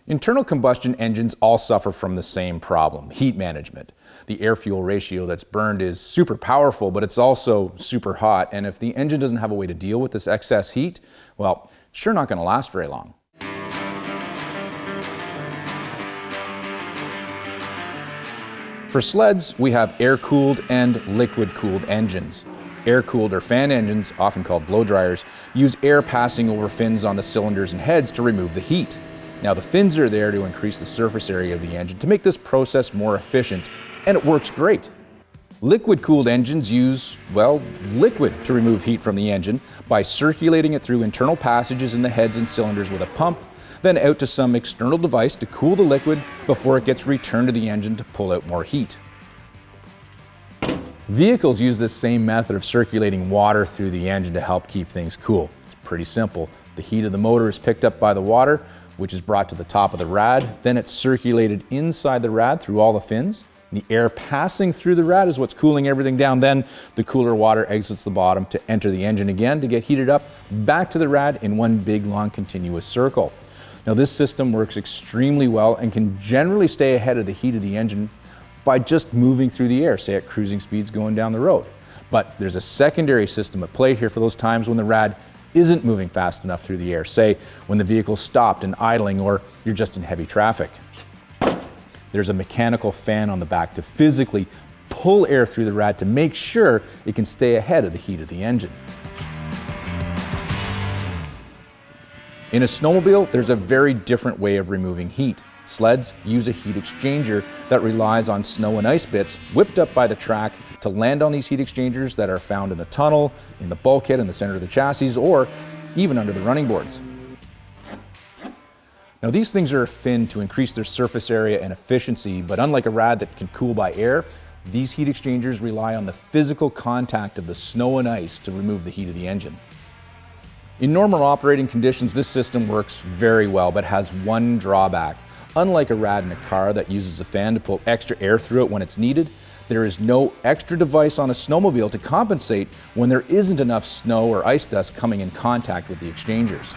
Internal combustion engines all suffer from the same problem, heat management. The air-fuel ratio that's burned is super powerful, but it's also super hot, and if the engine doesn't have a way to deal with this excess heat, well, it's sure not going to last very long. For sleds, we have air-cooled and liquid-cooled engines. Air-cooled or fan engines, often called blow dryers, use air passing over fins on the cylinders and heads to remove the heat. Now the fins are there to increase the surface area of the engine to make this process more efficient, and it works great. Liquid-cooled engines use, well, liquid to remove heat from the engine by circulating it through internal passages in the heads and cylinders with a pump, then out to some external device to cool the liquid before it gets returned to the engine to pull out more heat. Vehicles use this same method of circulating water through the engine to help keep things cool. It's pretty simple. The heat of the motor is picked up by the water, which is brought to the top of the rad. Then it's circulated inside the rad through all the fins. The air passing through the rad is what's cooling everything down. Then the cooler water exits the bottom to enter the engine again to get heated up back to the rad in one big long continuous circle. Now this system works extremely well and can generally stay ahead of the heat of the engine by just moving through the air, say at cruising speeds going down the road. But there's a secondary system at play here for those times when the rad isn't moving fast enough through the air, say when the vehicle's stopped and idling or you're just in heavy traffic. There's a mechanical fan on the back to physically pull air through the rad to make sure it can stay ahead of the heat of the engine. In a snowmobile, there's a very different way of removing heat. Sleds use a heat exchanger that relies on snow and ice bits whipped up by the track to land on these heat exchangers that are found in the tunnel, in the bulkhead in the center of the chassis, or even under the running boards. Now these things are finned to increase their surface area and efficiency, but unlike a rad that can cool by air, these heat exchangers rely on the physical contact of the snow and ice to remove the heat of the engine. In normal operating conditions, this system works very well, but has one drawback. Unlike a rad in a car that uses a fan to pull extra air through it when it's needed, there is no extra device on a snowmobile to compensate when there isn't enough snow or ice dust coming in contact with the exchangers.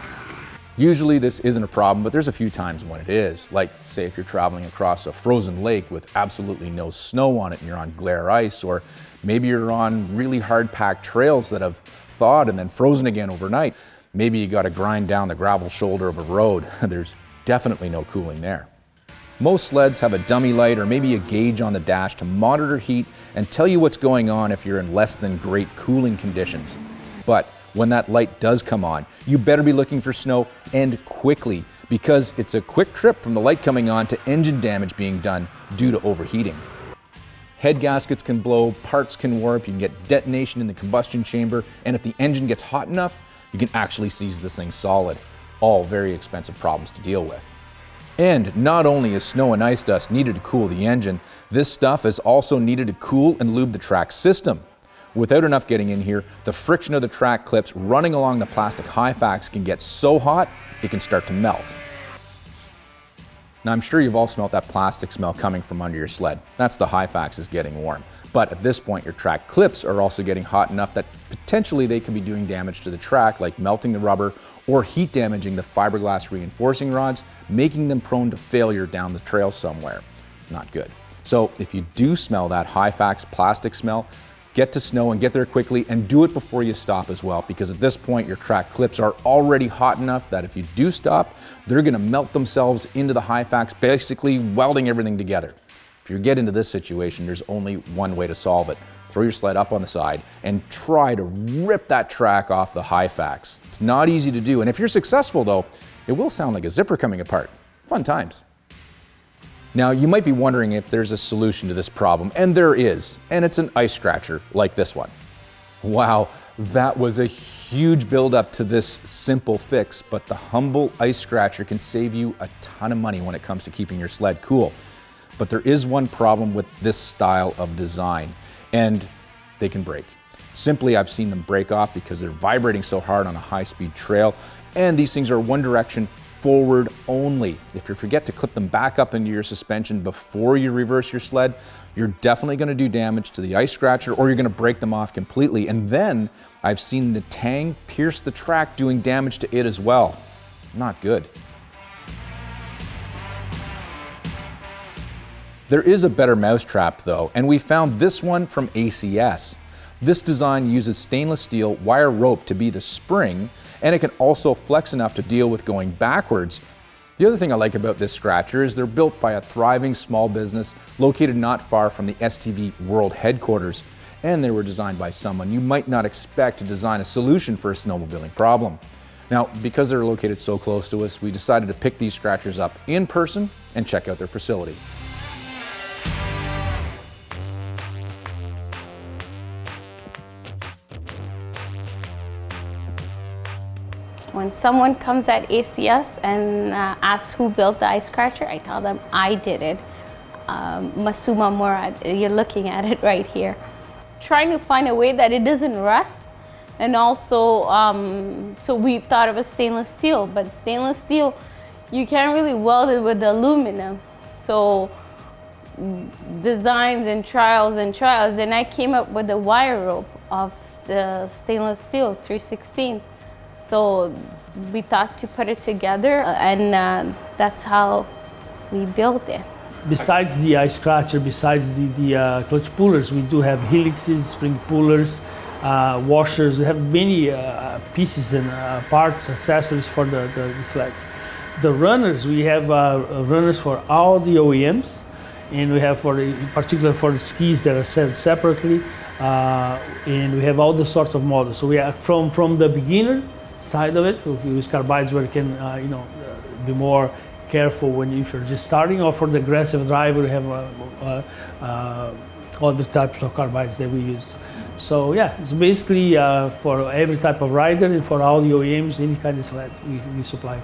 Usually this isn't a problem, but there's a few times when it is, like say if you're traveling across a frozen lake with absolutely no snow on it and you're on glare ice, or maybe you're on really hard packed trails that have thawed and then frozen again overnight. Maybe you got to grind down the gravel shoulder of a road. There's definitely no cooling there. Most sleds have a dummy light or maybe a gauge on the dash to monitor heat and tell you what's going on if you're in less than great cooling conditions. But when that light does come on, you better be looking for snow, and quickly, because it's a quick trip from the light coming on to engine damage being done due to overheating. Head gaskets can blow, parts can warp, you can get detonation in the combustion chamber, and if the engine gets hot enough, you can actually seize this thing solid. All very expensive problems to deal with. And not only is snow and ice dust needed to cool the engine, this stuff is also needed to cool and lube the track system. Without enough getting in here, the friction of the track clips running along the plastic high-fax can get so hot, it can start to melt. Now I'm sure you've all smelt that plastic smell coming from under your sled. That's the high-faxes getting warm. But at this point, your track clips are also getting hot enough that potentially they can be doing damage to the track, like melting the rubber or heat damaging the fiberglass reinforcing rods, making them prone to failure down the trail somewhere. Not good. So if you do smell that high-fax plastic smell, get to snow and get there quickly, and do it before you stop as well, because at this point your track clips are already hot enough that if you do stop, they're going to melt themselves into the high-fax, basically welding everything together. If you get into this situation, there's only one way to solve it. Throw your sled up on the side and try to rip that track off the high-fax. It's not easy to do, and if you're successful though, it will sound like a zipper coming apart. Fun times. Now, you might be wondering if there's a solution to this problem, and there is, and it's an ice scratcher like this one. Wow, that was a huge build-up to this simple fix, but the humble ice scratcher can save you a ton of money when it comes to keeping your sled cool. But there is one problem with this style of design, and they can break. Simply, I've seen them break off because they're vibrating so hard on a high-speed trail, and these things are one direction, forward only. If you forget to clip them back up into your suspension before you reverse your sled, you're definitely going to do damage to the ice scratcher, or you're going to break them off completely. And then I've seen the tang pierce the track, doing damage to it as well. Not good. There is a better mousetrap though, and we found this one from ACS. This design uses stainless steel wire rope to be the spring, and it can also flex enough to deal with going backwards. The other thing I like about this scratcher is they're built by a thriving small business located not far from the STV World Headquarters, and they were designed by someone you might not expect to design a solution for a snowmobiling problem. Now, because they're located so close to us, we decided to pick these scratchers up in person and check out their facility. When someone comes at ACS and asks who built the ice scratcher, I tell them I did it. Masuma Murad, you're looking at it right here. Trying to find a way that it doesn't rust, and also, so we thought of a stainless steel, but stainless steel, you can't really weld it with aluminum. So designs and trials, then I came up with a wire rope of the stainless steel 316. So we thought to put it together, and that's how we built it. Besides the ice scratcher, besides the clutch pullers, we do have helixes, spring pullers, washers. We have many pieces and parts, accessories for the sleds. The runners, we have runners for all the OEMs, and we have in particular for the skis that are sold separately, and we have all the sorts of models. So we are from the beginner side of it. We use carbides where you can be more careful if you're just starting, or for the aggressive driver we have other types of carbides that we use. So yeah, it's basically for every type of rider and for all the OEMs, any kind of sled we supply.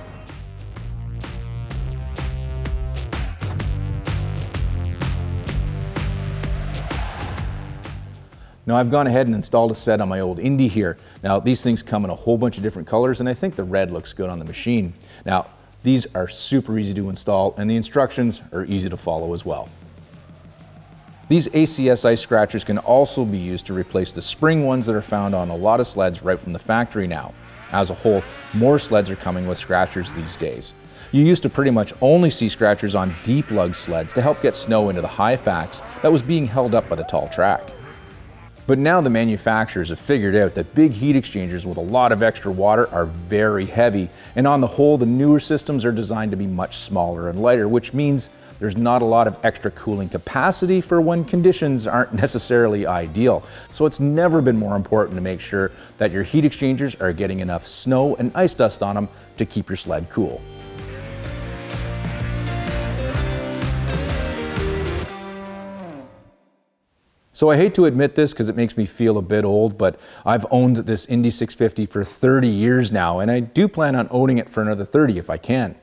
Now I've gone ahead and installed a set on my old Indy here. Now these things come in a whole bunch of different colors, and I think the red looks good on the machine. Now these are super easy to install, and the instructions are easy to follow as well. These ACS ice scratchers can also be used to replace the spring ones that are found on a lot of sleds right from the factory now. As a whole, more sleds are coming with scratchers these days. You used to pretty much only see scratchers on deep lug sleds to help get snow into the high facts that was being held up by the tall track. But now the manufacturers have figured out that big heat exchangers with a lot of extra water are very heavy, and on the whole, the newer systems are designed to be much smaller and lighter, which means there's not a lot of extra cooling capacity for when conditions aren't necessarily ideal. So it's never been more important to make sure that your heat exchangers are getting enough snow and ice dust on them to keep your sled cool. So I hate to admit this because it makes me feel a bit old, but I've owned this Indy 650 for 30 years now, and I do plan on owning it for another 30 if I can.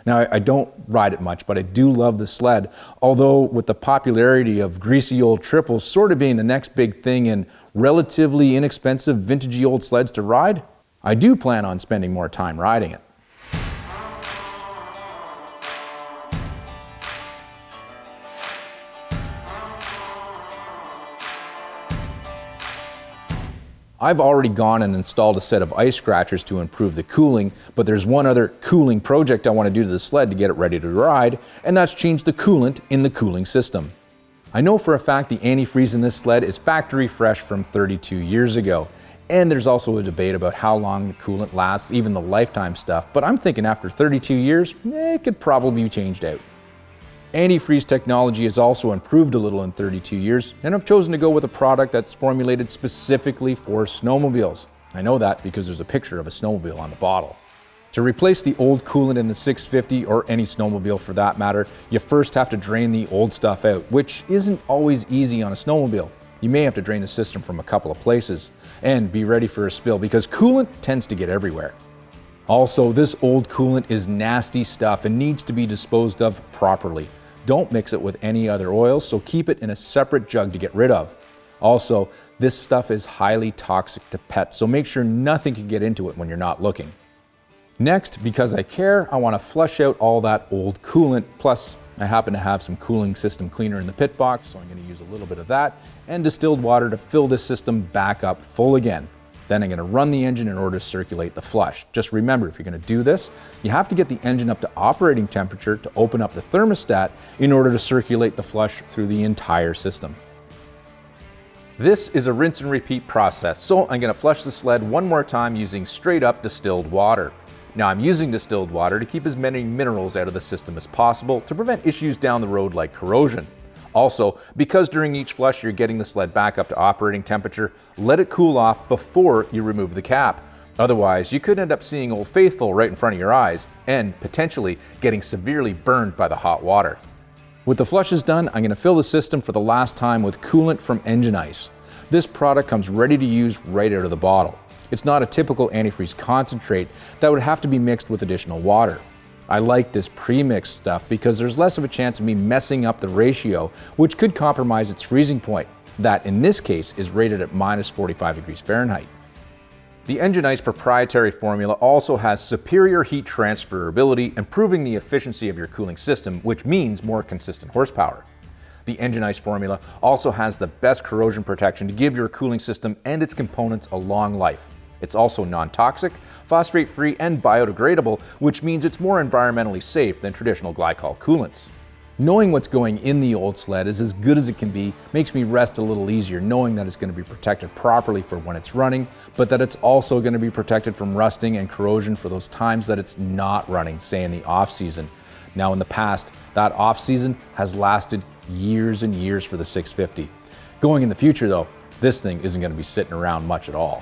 Now, I don't ride it much, but I do love the sled, although with the popularity of greasy old triples sort of being the next big thing in relatively inexpensive vintagey old sleds to ride, I do plan on spending more time riding it. I've already gone and installed a set of ice scratchers to improve the cooling, but there's one other cooling project I want to do to the sled to get it ready to ride, and that's change the coolant in the cooling system. I know for a fact the antifreeze in this sled is factory fresh from 32 years ago, and there's also a debate about how long the coolant lasts, even the lifetime stuff, but I'm thinking after 32 years, it could probably be changed out. Antifreeze technology has also improved a little in 32 years, and I've chosen to go with a product that's formulated specifically for snowmobiles. I know that because there's a picture of a snowmobile on the bottle. To replace the old coolant in the 650, or any snowmobile for that matter, you first have to drain the old stuff out, which isn't always easy on a snowmobile. You may have to drain the system from a couple of places, and be ready for a spill because coolant tends to get everywhere. Also, this old coolant is nasty stuff and needs to be disposed of properly. Don't mix it with any other oils, so keep it in a separate jug to get rid of. Also, this stuff is highly toxic to pets, so make sure nothing can get into it when you're not looking. Next, because I care, I want to flush out all that old coolant, plus I happen to have some cooling system cleaner in the pit box, so I'm going to use a little bit of that, and distilled water to fill this system back up full again. Then I'm going to run the engine in order to circulate the flush. Just remember, if you're going to do this, you have to get the engine up to operating temperature to open up the thermostat in order to circulate the flush through the entire system. This is a rinse and repeat process, so I'm going to flush the sled one more time using straight up distilled water. Now I'm using distilled water to keep as many minerals out of the system as possible to prevent issues down the road like corrosion. Also, because during each flush you're getting the sled back up to operating temperature, let it cool off before you remove the cap. Otherwise, you could end up seeing Old Faithful right in front of your eyes and potentially getting severely burned by the hot water. With the flushes done, I'm going to fill the system for the last time with coolant from Engine Ice. This product comes ready to use right out of the bottle. It's not a typical antifreeze concentrate that would have to be mixed with additional water. I like this pre-mixed stuff because there's less of a chance of me messing up the ratio, which could compromise its freezing point. That, in this case, is rated at -45°F. The Engine Ice proprietary formula also has superior heat transferability, improving the efficiency of your cooling system, which means more consistent horsepower. The Engine Ice formula also has the best corrosion protection to give your cooling system and its components a long life. It's also non-toxic, phosphate-free, and biodegradable, which means it's more environmentally safe than traditional glycol coolants. Knowing what's going in the old sled is as good as it can be makes me rest a little easier knowing that it's going to be protected properly for when it's running, but that it's also going to be protected from rusting and corrosion for those times that it's not running, say in the off-season. Now in the past, that off-season has lasted years and years for the 650. Going in the future though, this thing isn't going to be sitting around much at all.